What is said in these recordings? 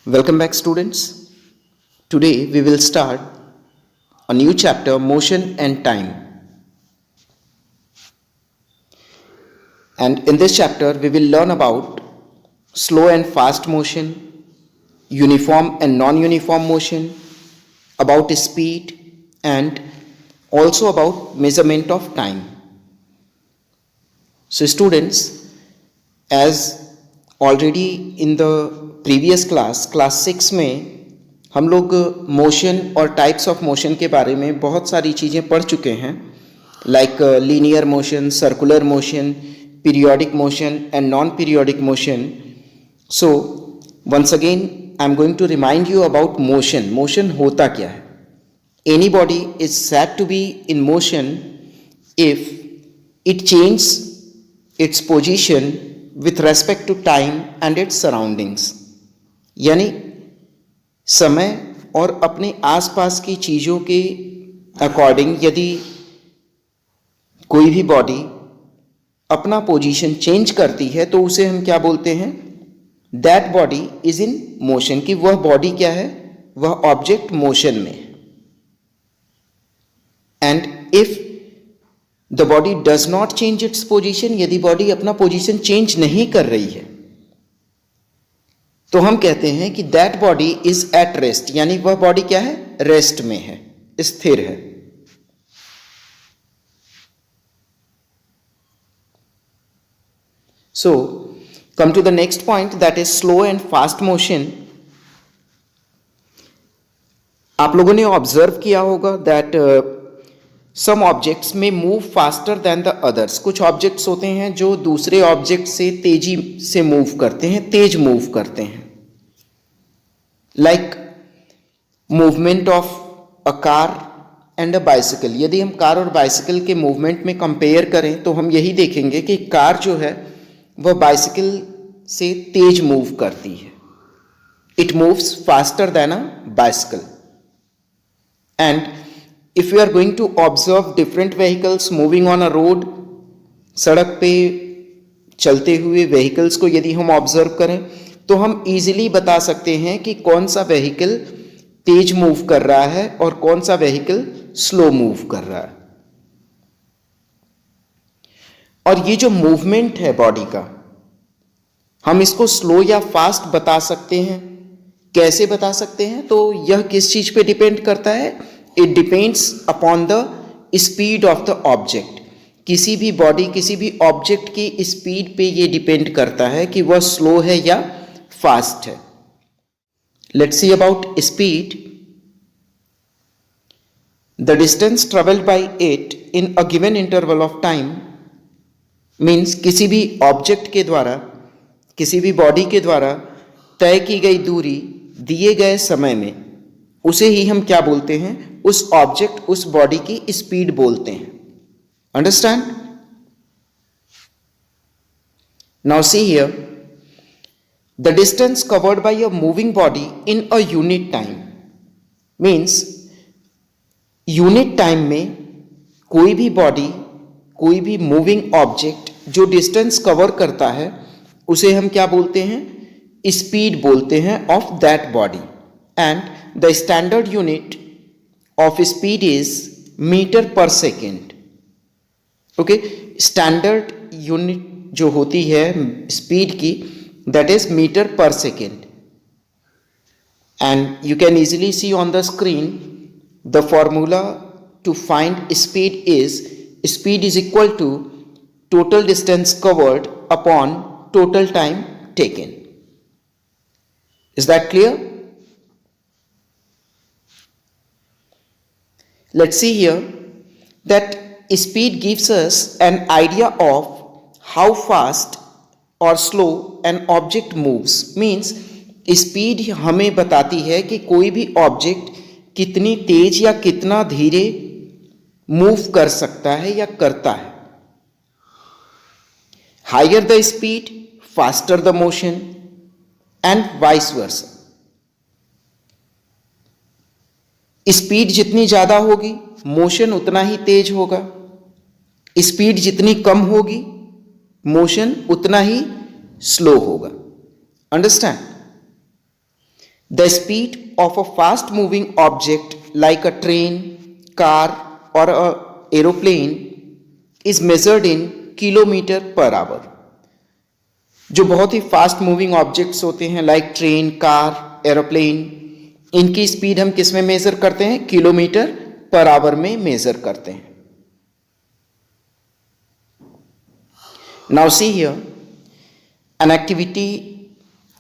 Welcome back, students. Today we will start a new chapter, Motion and Time. And in this chapter, we will learn about slow and fast motion, uniform and non-uniform motion, about speed, and also about measurement of time. So, students, as already in the previous class 6 में हम लोग motion और types of motion के बारे में बहुत सारी चीज़ें पढ़ चुके हैं, like linear motion, circular motion, periodic motion and non periodic motion. So once again I am going to remind you about motion. Motion होता क्या है? Any body is said to be in motion if it change its position with respect to time and its surroundings. यानी समय और अपने आसपास की चीज़ों के अकॉर्डिंग यदि कोई भी बॉडी अपना पोजीशन चेंज करती है तो उसे हम क्या बोलते हैं? That body is in motion. कि वह बॉडी क्या है? वह ऑब्जेक्ट मोशन में है. And if the body does not change its position, यदि बॉडी अपना पोजिशन चेंज नहीं कर रही है तो हम कहते हैं कि that body is at rest. यानी वह बॉडी क्या है? रेस्ट में है, स्थिर है. So come to the next point, that is slow and fast motion. आप लोगों ने ऑब्जर्व किया होगा दैट सम ऑब्जेक्ट्स में move faster than the others. कुछ ऑब्जेक्ट्स होते हैं जो दूसरे ऑब्जेक्ट से तेजी से मूव करते हैं, तेज मूव करते हैं. Like movement of a car and a bicycle. यदि हम कार और बाइसिकल के मूवमेंट में कंपेयर करें तो हम यही देखेंगे कि कार जो है वह बाइसिकल से तेज मूव करती है. It moves faster than a bicycle. And if we are going to observe different vehicles moving on a road, सड़क पे चलते हुए vehicles को यदि हम ऑब्जर्व करें तो हम इजीली बता सकते हैं कि कौन सा व्हीकल तेज मूव कर रहा है और कौन सा व्हीकल स्लो मूव कर रहा है. और ये जो मूवमेंट है बॉडी का, हम इसको स्लो या फास्ट बता सकते हैं. कैसे बता सकते हैं? तो यह किस चीज पे डिपेंड करता है? It depends upon the speed of the object. किसी भी बॉडी, किसी भी ऑब्जेक्ट की स्पीड पे ये डिपेंड करता है कि वह स्लो है या फास्ट है. Let's see about speed. The distance travelled by it in a given interval of time means किसी भी ऑब्जेक्ट के द्वारा, किसी भी बॉडी के द्वारा तय की गई दूरी दिए गए समय में, उसे ही हम क्या बोलते हैं? उस ऑब्जेक्ट, उस बॉडी की स्पीड बोलते हैं. Understand? Now see here, the distance covered by a moving body in a unit time means unit time में कोई भी बॉडी, कोई भी मूविंग ऑब्जेक्ट जो डिस्टेंस कवर करता है उसे हम क्या बोलते हैं? स्पीड बोलते हैं of that body. And the standard unit of speed is meter per second. Okay, standard unit जो होती है speed की, that is meter per second. And you can easily see on the screen the formula to find speed is equal to total distance covered upon total time taken. Is that clear? Let's see here that speed gives us an idea of how fast or slow an object moves. Means speed हमें बताती है कि कोई भी object कितनी तेज या कितना धीरे मूव कर सकता है या करता है. Higher the speed, faster the motion and vice versa. Speed जितनी ज्यादा होगी मोशन उतना ही तेज होगा. स्पीड जितनी कम होगी मोशन उतना ही स्लो होगा. Understand? The speed of a fast moving object like a train, car, or a aeroplane is measured in kilometre per hour. जो बहुत ही फास्ट मूविंग ऑब्जेक्ट्स होते हैं लाइक ट्रेन, कार, एरोप्लेन, इनकी speed हम किस में मेजर करते हैं? किलोमीटर पर आवर में मेजर करते हैं. Now see here, an activity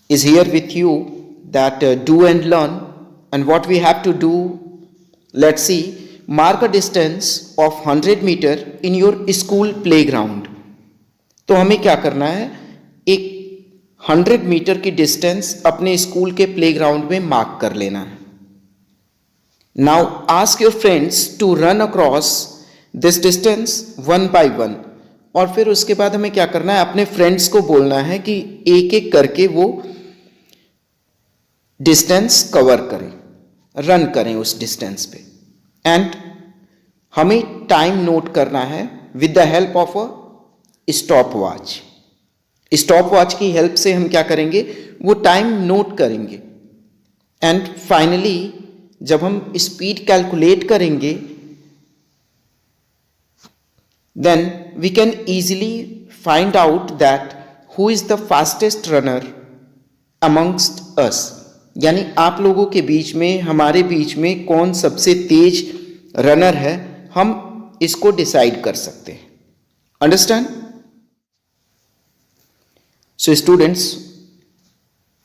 is here with you that do and learn, and what we have to do, let's see, mark a distance of 100 meter in your school playground. तो हमें क्या करना है? एक 100 metre की distance अपने school के playground में मार्क कर लेना है. Now ask your friends to run across this distance one by one. और फिर उसके बाद हमें क्या करना है? अपने फ्रेंड्स को बोलना है कि एक एक करके वो डिस्टेंस कवर करें, रन करें उस डिस्टेंस पे. एंड हमें टाइम नोट करना है with the help of a stop watch. Stop watch की हेल्प से हम क्या करेंगे? वो टाइम नोट करेंगे. एंड फाइनली जब हम स्पीड कैलकुलेट करेंगे, then we can easily find out that who is the fastest runner amongst us. यानी आप लोगों के बीच में, हमारे बीच में कौन सबसे तेज रनर है, हम इसको डिसाइड कर सकते हैं. Understand? So students,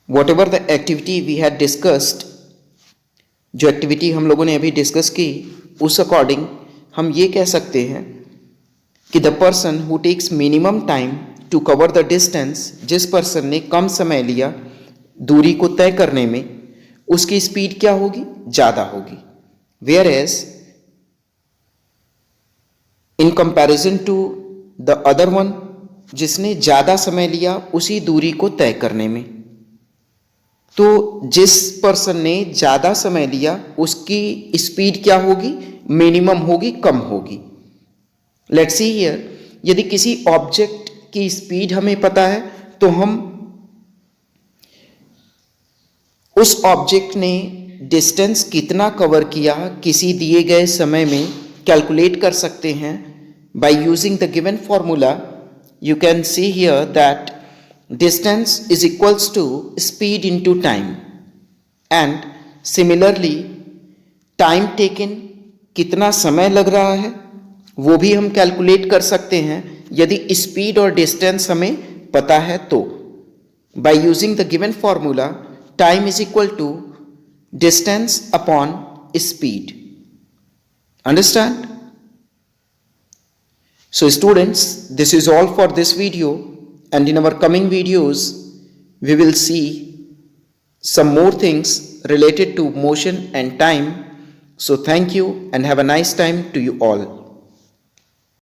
whatever the activity we had discussed, जो एक्टिविटी हम लोगों ने अभी डिस्कस की, उस अकॉर्डिंग हम ये कह सकते हैं कि the person who takes minimum time to cover the distance, जिस पर्सन ने कम समय लिया दूरी को तय करने में, उसकी स्पीड क्या होगी? ज़्यादा होगी. Whereas in comparison to the other one, जिसने ज़्यादा समय लिया उसी दूरी को तय करने में, तो जिस पर्सन ने ज़्यादा समय लिया उसकी स्पीड क्या होगी? मिनिमम होगी, कम होगी. लेट्स सी हियर, यदि किसी ऑब्जेक्ट की स्पीड हमें पता है तो हम उस ऑब्जेक्ट ने डिस्टेंस कितना कवर किया किसी दिए गए समय में कैलकुलेट कर सकते हैं. By using the given formula you can see here that distance is equals to speed into time. And similarly time taken, कितना समय लग रहा है, वो भी हम कैलकुलेट कर सकते हैं यदि स्पीड और डिस्टेंस हमें पता है तो. By using the given formula, time is equal to distance upon speed. Understand? So students, this is all for this video, and in our coming videos we will see some more things related to motion and time. So thank you and have a nice time to you all.